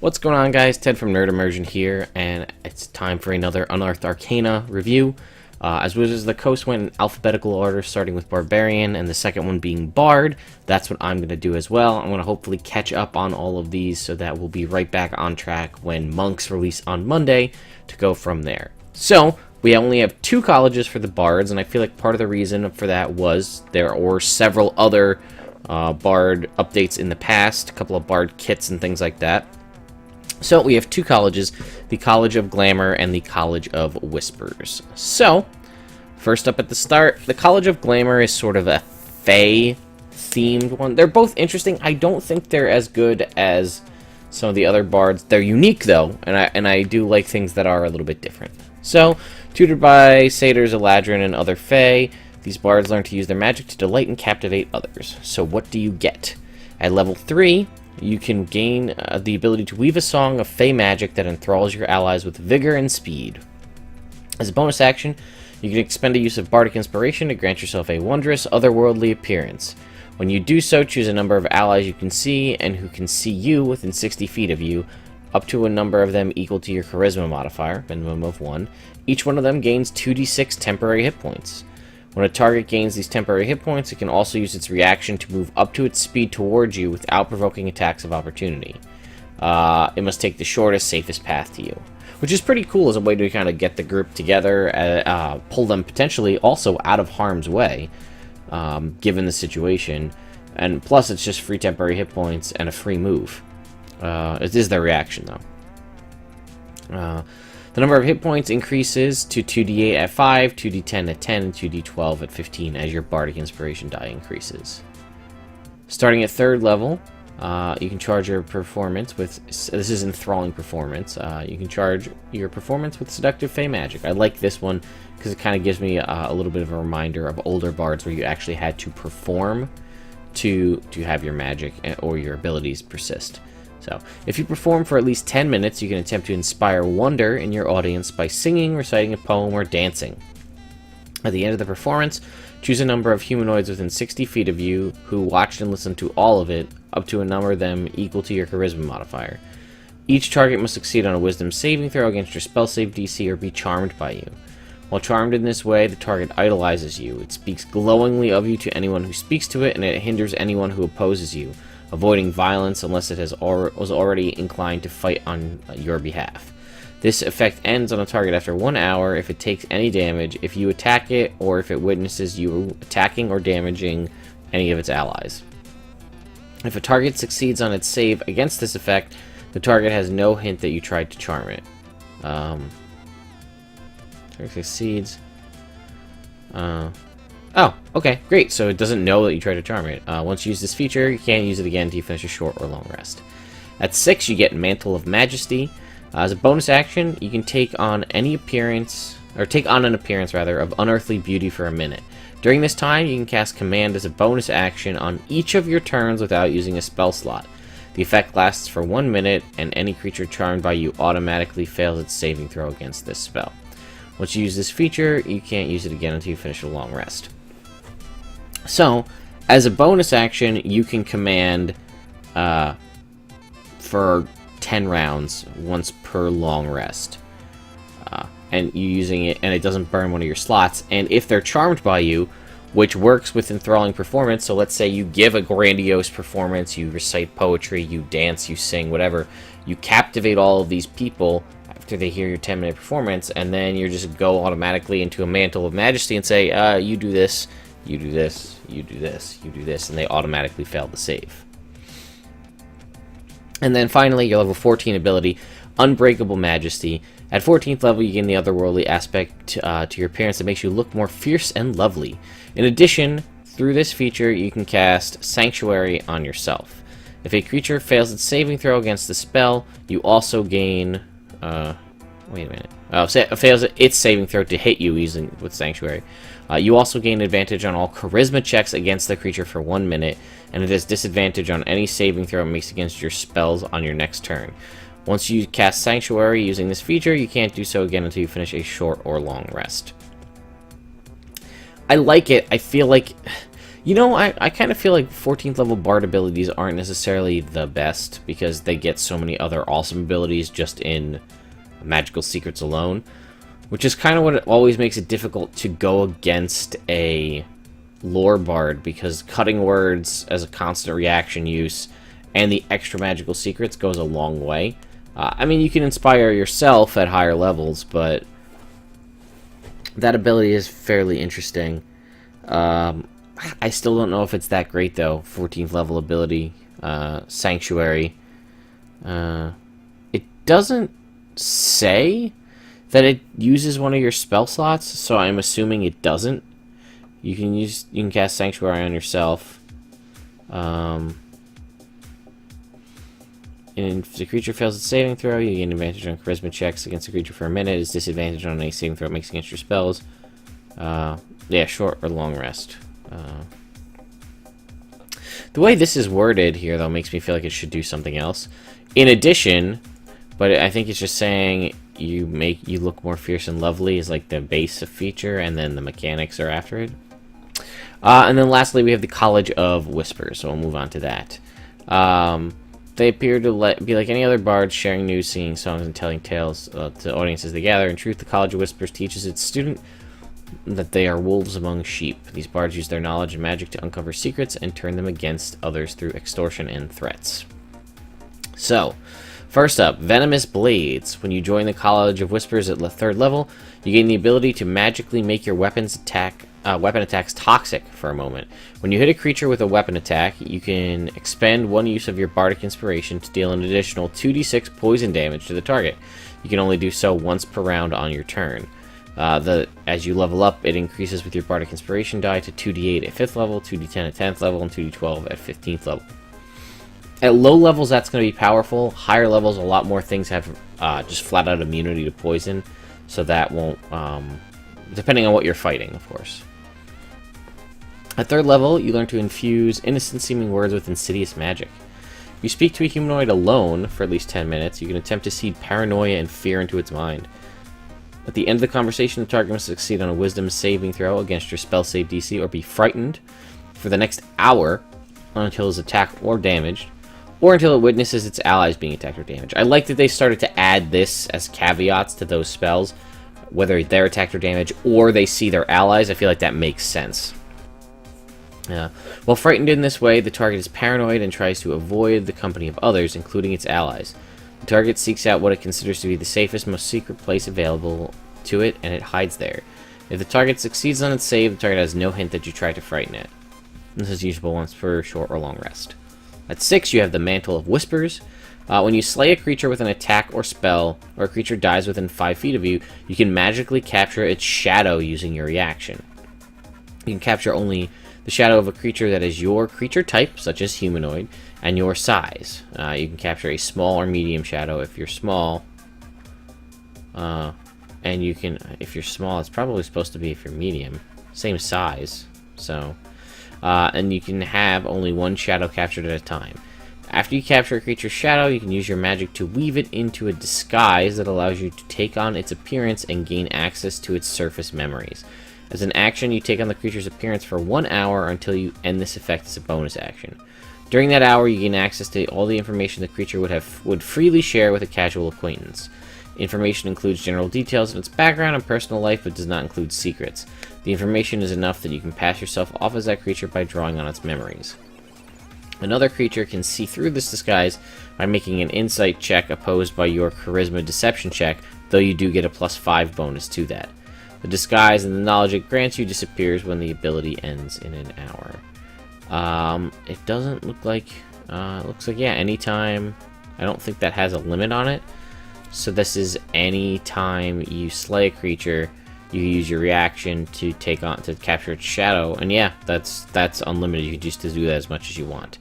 What's going on, guys? Ted from Immersion here, and it's time for another Unearthed Arcana review. As Wizards of the Coast went in alphabetical order, starting with Barbarian, and the second one being Bard. That's what I'm going to do as well. I'm going to hopefully catch up on all of these so that we'll be right back on track when Monks release on Monday to go from there. So, we only have 2 colleges for the Bards, and I feel like part of the reason for that was there were several other Bard updates in the past, a couple of Bard kits and things like that. So we have 2 colleges, the College of Glamour and the College of Whispers. So, first up at the start, the College of Glamour is sort of a Fae-themed one. They're both interesting. I don't think they're as good as some of the other bards. They're unique, though, and I do like things that are a little bit different. So, tutored by satyrs, eladrin, and other Fae, these bards learn to use their magic to delight and captivate others. So what do you get? At level 3... you can gain the ability to weave a song of Fey magic that enthralls your allies with vigor and speed. As a bonus action, you can expend a use of Bardic Inspiration to grant yourself a wondrous, otherworldly appearance. When you do so, choose a number of allies you can see and who can see you within 60 feet of you, up to a number of them equal to your Charisma modifier, minimum of 1. Each one of them gains 2d6 temporary hit points. When a target gains these temporary hit points, it can also use its reaction to move up to its speed towards you without provoking attacks of opportunity. It must take the shortest, safest path to you. Which is pretty cool as a way to kind of get the group together, pull them potentially also out of harm's way, given the situation. And plus, it's just free temporary hit points and a free move. It is their reaction, though. The number of hit points increases to 2d8 at 5, 2d10 at 10, and 2d12 at 15 as your Bardic Inspiration die increases. Starting at 3rd level, you can charge your performance with... this is enthralling performance. You can charge your performance with Seductive Fey Magic. I like this one because it kind of gives me a little bit of a reminder of older bards where you actually had to perform to have your magic or your abilities persist. So, if you perform for at least 10 minutes, you can attempt to inspire wonder in your audience by singing, reciting a poem, or dancing. At the end of the performance, choose a number of humanoids within 60 feet of you who watched and listened to all of it, up to a number of them equal to your Charisma modifier. Each target must succeed on a Wisdom saving throw against your spell save DC or be charmed by you. While charmed in this way, the target idolizes you. It speaks glowingly of you to anyone who speaks to it, and it hinders anyone who opposes you, avoiding violence unless it was already inclined to fight on your behalf. This effect ends on a target after 1 hour if it takes any damage, if you attack it, or if it witnesses you attacking or damaging any of its allies. If a target succeeds on its save against this effect, the target has no hint that you tried to charm it. Target succeeds. Oh, okay, great. So it doesn't know that you tried to charm it. Once you use this feature, you can't use it again until you finish a short or long rest. At 6, you get Mantle of Majesty. As a bonus action, you can take on an appearance of unearthly beauty for a minute. During this time, you can cast Command as a bonus action on each of your turns without using a spell slot. The effect lasts for 1 minute, and any creature charmed by you automatically fails its saving throw against this spell. Once you use this feature, you can't use it again until you finish a long rest. So, as a bonus action, you can command for 10 rounds, once per long rest. And you using it, and it doesn't burn one of your slots. And if they're charmed by you, which works with enthralling performance, so let's say you give a grandiose performance, you recite poetry, you dance, you sing, whatever, you captivate all of these people after they hear your 10-minute performance, and then you just go automatically into a Mantle of Majesty and say, you do this, you do this, you do this, you do this, and they automatically fail the save. And then finally, your level 14 ability, Unbreakable Majesty. At 14th level, you gain the otherworldly aspect to your appearance that makes you look more fierce and lovely. In addition, through this feature, you can cast Sanctuary on yourself. If a creature fails its saving throw against the spell, you also gain... wait a minute. Oh, it fails its saving throw to hit you with Sanctuary. You also gain advantage on all Charisma checks against the creature for 1 minute, and it has disadvantage on any saving throw it makes against your spells on your next turn. Once you cast Sanctuary using this feature, you can't do so again until you finish a short or long rest. I like it. I feel like You know, I kind of feel like 14th level bard abilities aren't necessarily the best because they get so many other awesome abilities just in magical secrets alone, which is kind of what always makes it difficult to go against a lore bard, because cutting words as a constant reaction use and the extra magical secrets goes a long way. I mean, you can inspire yourself at higher levels, but that ability is fairly interesting. I still don't know if it's that great, though. 14th level ability, Sanctuary. It doesn't say that it uses one of your spell slots, so I'm assuming it doesn't. You can cast Sanctuary on yourself. And if the creature fails its saving throw, you gain advantage on charisma checks against the creature for a minute. It's disadvantage on any saving throw it makes against your spells. Yeah, short or long rest. The way this is worded here, though, makes me feel like it should do something else. In addition, but I think it's just saying you look more fierce and lovely is like the base of feature, and then the mechanics are after it. And then lastly, we have the College of Whispers, so we'll move on to that. They appear to be like any other bards, sharing news, singing songs, and telling tales to audiences they gather. In truth, the College of Whispers teaches its student that they are wolves among sheep. These bards use their knowledge and magic to uncover secrets and turn them against others through extortion and threats. So, first up, Venomous Blades. When you join the College of Whispers at the 3rd level, you gain the ability to magically make your weapon attacks toxic for a moment. When you hit a creature with a weapon attack, you can expend one use of your Bardic Inspiration to deal an additional 2d6 poison damage to the target. You can only do so once per round on your turn. As you level up, it increases with your Bardic Inspiration die to 2d8 at 5th level, 2d10 at 10th level, and 2d12 at 15th level. At low levels, that's going to be powerful. Higher levels, a lot more things have just flat-out immunity to poison, so that won't, depending on what you're fighting, of course. At 3rd level, you learn to infuse innocent-seeming words with insidious magic. If you speak to a humanoid alone for at least 10 minutes, you can attempt to seed paranoia and fear into its mind. At the end of the conversation, the target must succeed on a wisdom saving throw against your spell save DC or be frightened for the next hour until it is attacked or damaged, or until it witnesses its allies being attacked or damaged. I like that they started to add this as caveats to those spells, whether they're attacked or damaged, or they see their allies. I feel like that makes sense. While frightened in this way, the target is paranoid and tries to avoid the company of others, including its allies. The target seeks out what it considers to be the safest, most secret place available to it, and it hides there. If the target succeeds on its save, the target has no hint that you tried to frighten it. This is usable once per short or long rest. At 6, you have the Mantle of Whispers. When you slay a creature with an attack or spell, or a creature dies within 5 feet of you, you can magically capture its shadow using your reaction. You can capture only the shadow of a creature that is your creature type, such as humanoid, and your size. You can capture a small or medium shadow if you're small. And you can, if you're small, it's probably supposed to be if you're medium. Same size. So, and you can have only one shadow captured at a time. After you capture a creature's shadow, you can use your magic to weave it into a disguise that allows you to take on its appearance and gain access to its surface memories. As an action, you take on the creature's appearance for 1 hour until you end this effect as a bonus action. During that hour, you gain access to all the information the creature would freely share with a casual acquaintance. Information includes general details of its background and personal life, but does not include secrets. The information is enough that you can pass yourself off as that creature by drawing on its memories. Another creature can see through this disguise by making an insight check opposed by your charisma deception check, though you do get a +5 bonus to that. The disguise and the knowledge it grants you disappears when the ability ends in an hour. It doesn't look like, it looks like, yeah, anytime. I don't think that has a limit on it. So this is any time you slay a creature, you use your reaction to capture its shadow, and yeah, that's unlimited. You can just do that as much as you want.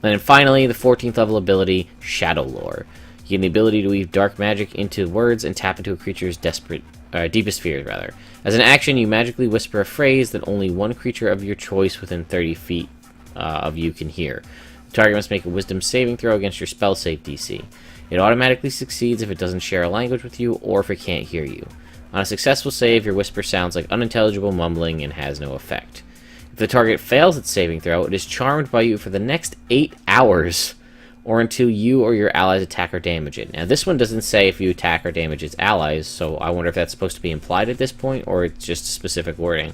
And then finally, the 14th level ability, Shadow Lore. You gain the ability to weave dark magic into words and tap into a creature's deepest fears, rather. As an action, you magically whisper a phrase that only one creature of your choice within 30 feet of you can hear. The target must make a wisdom saving throw against your spell save DC. It automatically succeeds if it doesn't share a language with you or if it can't hear you. On a successful save, your whisper sounds like unintelligible mumbling and has no effect. If the target fails its saving throw, it is charmed by you for the next 8 hours, or until you or your allies attack or damage it. Now, this one doesn't say if you attack or damage its allies, so I wonder if that's supposed to be implied at this point, or it's just specific wording.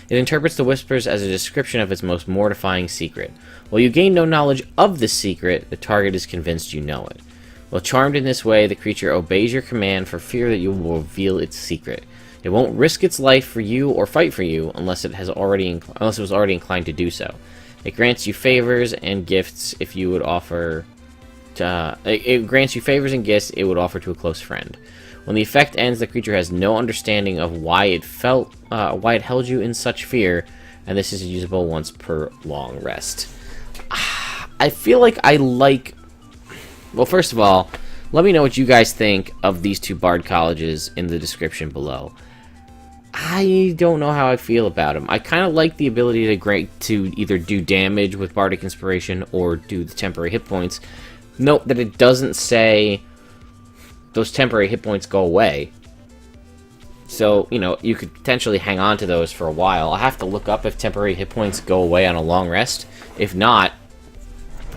It interprets the whispers as a description of its most mortifying secret. While you gain no knowledge of the secret, the target is convinced you know it. While charmed in this way, the creature obeys your command for fear that you will reveal its secret. It won't risk its life for you or fight for you unless it was already inclined to do so. It grants you favors and gifts if you would offer. It grants you favors and gifts it would offer to a close friend. When the effect ends, the creature has no understanding of why it held you in such fear, and this is usable once per long rest. I feel like I like. Well, first of all, let me know what you guys think of these two bard colleges in the description below. I don't know how I feel about them. I kind of like the ability to either do damage with Bardic Inspiration or do the temporary hit points. Note that it doesn't say those temporary hit points go away. So, you know, you could potentially hang on to those for a while. I'll have to look up if temporary hit points go away on a long rest. If not,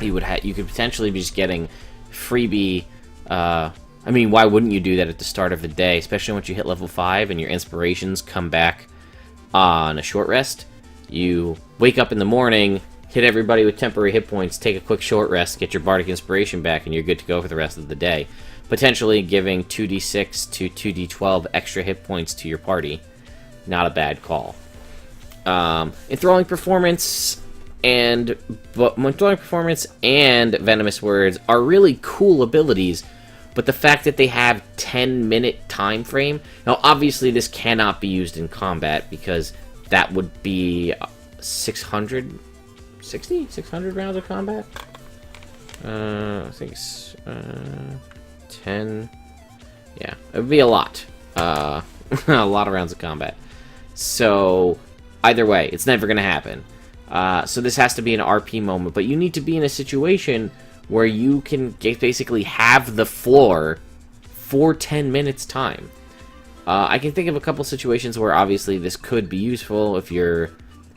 you could potentially be just getting freebie. I mean, why wouldn't you do that at the start of the day, especially once you hit level 5 and your inspirations come back on a short rest? You wake up in the morning, hit everybody with temporary hit points, take a quick short rest, get your Bardic Inspiration back, and you're good to go for the rest of the day. Potentially giving 2d6 to 2d12 extra hit points to your party. Not a bad call. Enthralling Performance and Venomous Words are really cool abilities, but the fact that they have 10-minute time frame. Now, obviously, this cannot be used in combat because that would be 600 rounds of combat. I think it's 10. Yeah, it would be a lot. A lot of rounds of combat. So, either way, it's never going to happen. So this has to be an RP moment, but you need to be in a situation where you can basically have the floor for 10 minutes time. I can think of a couple situations where obviously this could be useful if you're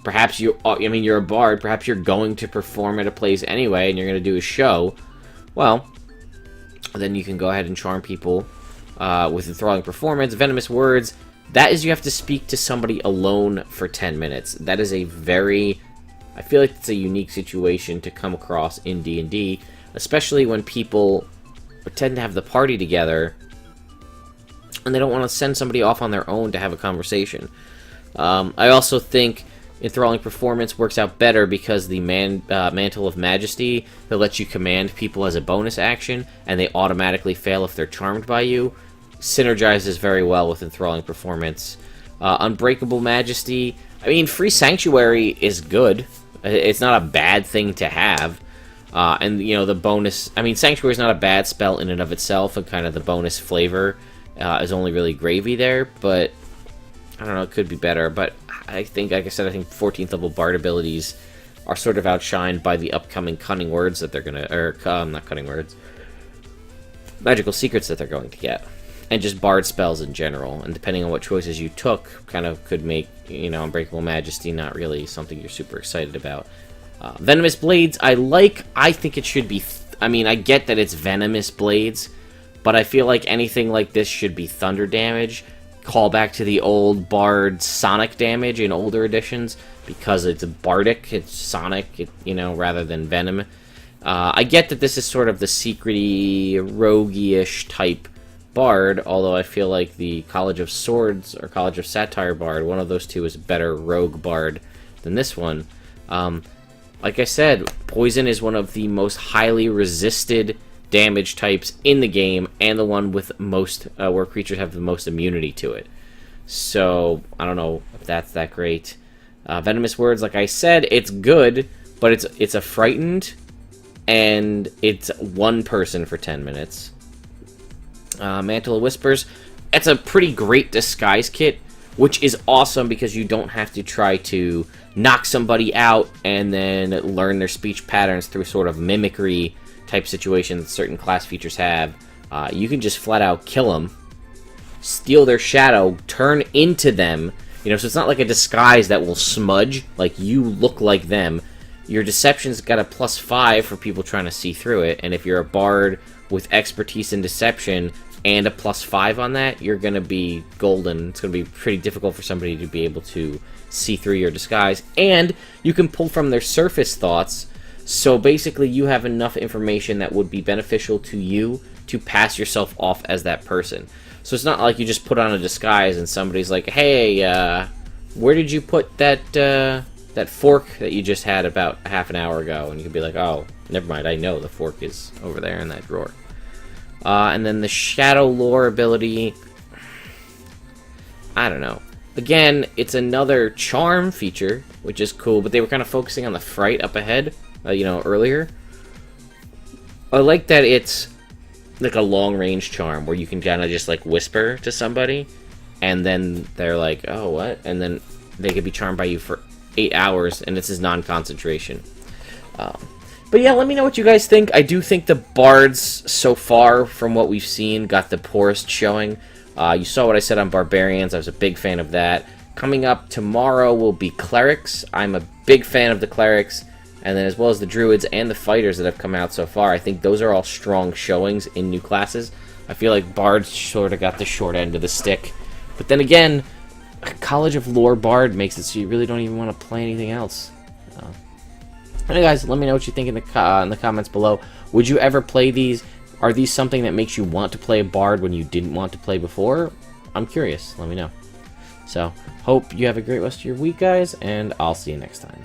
a bard, perhaps you're going to perform at a place anyway and you're going to do a show. Well, then you can go ahead and charm people with enthralling performance. Venomous Words, that is you have to speak to somebody alone for 10 minutes. That is I feel like it's a unique situation to come across in D&D, especially when people tend to have the party together and they don't want to send somebody off on their own to have a conversation. I also think Enthralling Performance works out better because the Mantle of Majesty that lets you command people as a bonus action and they automatically fail if they're charmed by you synergizes very well with Enthralling Performance. Unbreakable Majesty, I mean, Free Sanctuary is good. It's not a bad thing to have. And, you know, the bonus. I mean, Sanctuary is not a bad spell in and of itself, and kind of the bonus flavor is only really gravy there. But, I don't know, it could be better. But I think, like I said, I think 14th level Bard abilities are sort of outshined by the upcoming Cunning Words that they're going to. Or, not Cunning Words. Magical Secrets that they're going to get. And just Bard spells in general. And depending on what choices you took, kind of could make, you know, Unbreakable Majesty not really something you're super excited about. Venomous Blades, I think it should be. I mean, I get that it's Venomous Blades, but I feel like anything like this should be Thunder damage. Call back to the old Bard Sonic damage in older editions, because it's Bardic, it's Sonic, rather than Venom. I get that this is sort of the secrety, roguey-ish type Bard, although I feel like the College of Swords or College of Satire Bard, one of those two is a better rogue Bard than this one. Like I said, Poison is one of the most highly resisted damage types in the game, and the one with most, where creatures have the most immunity to it. So, I don't know if that's that great. Venomous Words, like I said, it's good, but it's a frightened, and it's one person for 10 minutes. Mantle of Whispers, it's a pretty great disguise kit, which is awesome because you don't have to try to knock somebody out and then learn their speech patterns through sort of mimicry type situations that certain class features have. You can just flat out kill them, steal their shadow, turn into them, You know, so it's not like a disguise that will smudge. Like, you look like them. Your deception's got a +5 for people trying to see through it, and if you're a bard with expertise in deception and a +5 on that, you're going to be golden. It's going to be pretty difficult for somebody to be able to see through your disguise, and you can pull from their surface thoughts, so basically you have enough information that would be beneficial to you to pass yourself off as that person. So it's not like you just put on a disguise and somebody's like, hey, where did you put that that fork that you just had about a half an hour ago? And you can be like, oh, never mind, I know the fork is over there in that drawer. And then the Shadow Lore ability, I don't know. Again, it's another charm feature, which is cool, but they were kind of focusing on the fright up ahead, you know, earlier. I like that it's like a long-range charm where you can kind of just, like, whisper to somebody, and then they're like, oh, what? And then they could be charmed by you for 8 hours, and this is non-concentration. But yeah, let me know what you guys think. I do think the bards, so far, from what we've seen, got the poorest showing. You saw what I said on Barbarians. I was a big fan of that. Coming up tomorrow will be Clerics. I'm a big fan of the Clerics. And then as well as the Druids and the Fighters that have come out so far. I think those are all strong showings in new classes. I feel like Bards sort of got the short end of the stick. But then again, College of Lore Bard makes it so you really don't even want to play anything else. Anyway, guys, let me know what you think in the comments below. Would you ever play these? Are these something that makes you want to play a Bard when you didn't want to play before? I'm curious. Let me know. So, hope you have a great rest of your week, guys, and I'll see you next time.